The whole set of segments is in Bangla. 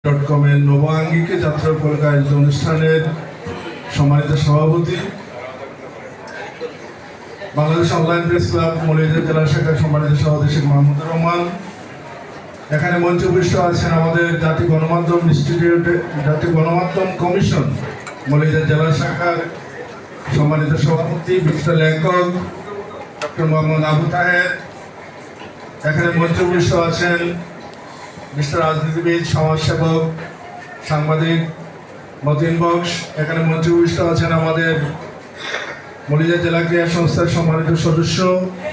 কমের নবাঙ্গিকে যাত্রা উপলক্ষে আয়োজিত অনুষ্ঠানের সম্মানিত সভাপতি, Bangladesh online press club Moulvibazar জেলা শাখার সম্মানিত সভাপতি শেখ মাহমুদুর রহমান, এখানে মঞ্চে উপস্থিত আছেন আমাদের জাতীয় গণমাধ্যম ইনস্টিটিউট, জাতীয় গণমাধ্যম কমিশন মৌলভীবাজার জেলা শাখার সম্মানিত সভাপতি বিশিষ্ট লেখক ডক্টর মোহাম্মদ আবু তাহের, এখানে মঞ্চে উপস্থিত আছেন বিশিষ্ট রাজনীতিবিদ, সমাজসেবক, সাংবাদিক মতিন বক্স, এখানে মঞ্চে উপস্থিত আছেন আমাদের মৌলভীবাজার জেলা ক্রীড়া সংস্থার সম্মানিত সদস্য,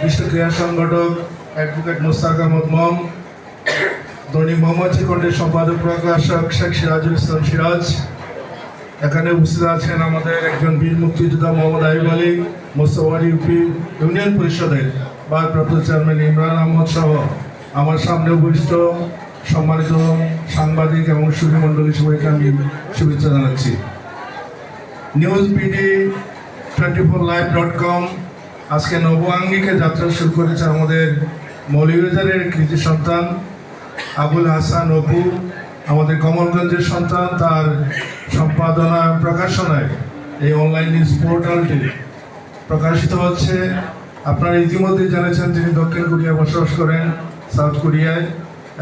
বিশিষ্ট ক্রীড়া সংগঠক অ্যাডভোকেট মুস্তাক আহমদ মম, দৈনিক মোহাম্মদ চিকনের সম্পাদক প্রকাশক শেখ সিরাজুল ইসলাম সিরাজ, এখানে উপস্থিত আছেন আমাদের একজন বীর মুক্তিযোদ্ধা মোহাম্মদ আইব আলী, মোস্তফা ইউপি ইউনিয়ন পরিষদের ভারপ্রাপ্ত চেয়ারম্যান ইমরান আহমদ সহ আমার সামনে উপস্থিত সম্মানিত সাংবাদিক এবং সুধীমণ্ডলী সবাইকে আমি শুভেচ্ছা জানাচ্ছি। নিউজ পিডি 24live.com আজকে নবাঙ্গিকে যাত্রা শুরু করেছে আমাদের মৌলভীবাজারের কৃতি সন্তান আবুল হাসান অপু, আমাদের কমলগঞ্জের সন্তান। তার সম্পাদনা প্রকাশনায় এই অনলাইন নিউজ পোর্টালটি প্রকাশিত হচ্ছে। আপনারা ইতিমধ্যে জেনেছেন তিনি দক্ষিণ কোরিয়ায় বসবাস করেন, সাউথ কোরিয়ায়,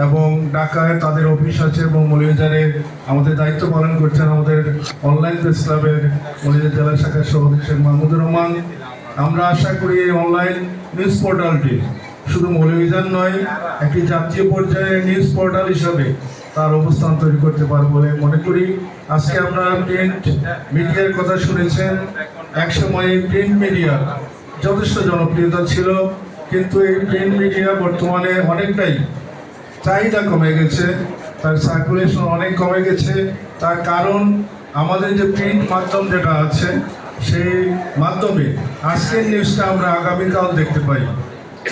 এবং ঢাকায় তাদের অফিস আছে, এবং মৌলভীবাজারে আমাদের দায়িত্ব পালন করছেন আমাদের অনলাইন প্রেস ক্লাবের মৌলভীবাজার জেলা শাখার সভাপতি শেখ মাহমুদুর রহমান। আমরা আশা করি এই অনলাইন নিউজ পোর্টালটি শুধু মৌলভীবাজার নয়, একটি জাতীয় পর্যায়ে নিউজ পোর্টাল হিসাবে তার অবস্থান তৈরি করতে পারবে বলে মনে করি। আজকে আপনারা প্রিন্ট মিডিয়ার কথা শুনেছেন। একসময় এই প্রিন্ট মিডিয়া যথেষ্ট জনপ্রিয়তা ছিল, কিন্তু এই প্রিন্ট মিডিয়া বর্তমানে অনেকটাই চাহিদা কমে গেছে, তার সার্কুলেশন অনেক কমে গেছে। তার কারণ আমাদের যে প্রিন্ট মাধ্যম যেটা আছে, সেই মাধ্যমে আজকের নিউজটা আমরা আগামীকাল দেখতে পাই,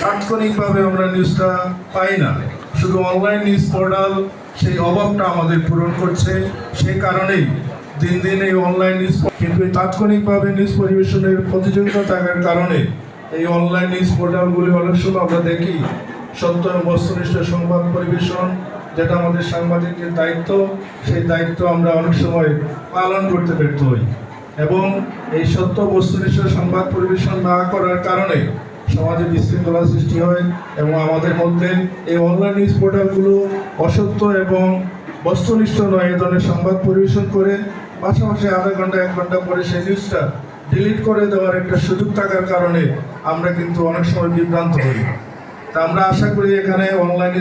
তাৎক্ষণিকভাবে আমরা নিউজটা পাই না। শুধু অনলাইন নিউজ পোর্টাল সেই অভাবটা আমাদের পূরণ করছে। সেই কারণেই দিন দিন এই অনলাইন নিউজ, কিন্তু তাৎক্ষণিকভাবে নিউজ পরিবেশনের প্রতিযোগিতা থাকার কারণে এই অনলাইন নিউজ পোর্টালগুলি অনেক সময় আমরা দেখি সত্য এবং বস্তুনিষ্ঠ সংবাদ পরিবেশন, যেটা আমাদের সাংবাদিকের দায়িত্ব, সেই দায়িত্ব আমরা অনেক সময় পালন করতে ব্যর্থ হই, এবং এই সত্য বস্তুনিষ্ঠ সংবাদ পরিবেশন না করার কারণে সমাজে বিশৃঙ্খলা সৃষ্টি হয়। এবং আমাদের মধ্যে এই অনলাইন নিউজ পোর্টালগুলো অসত্য এবং বস্তুনিষ্ঠ নয় এই ধরনের সংবাদ পরিবেশন করে পাশাপাশি আধা ঘন্টা 1 ঘন্টা পরে সেই নিউজটা ডিলিট করে দেওয়ার একটা সুযোগ থাকার কারণে আমরা কিন্তু অনেক সময় বিভ্রান্ত হই। তা আমরা আশা করি এখানে অনলাইনে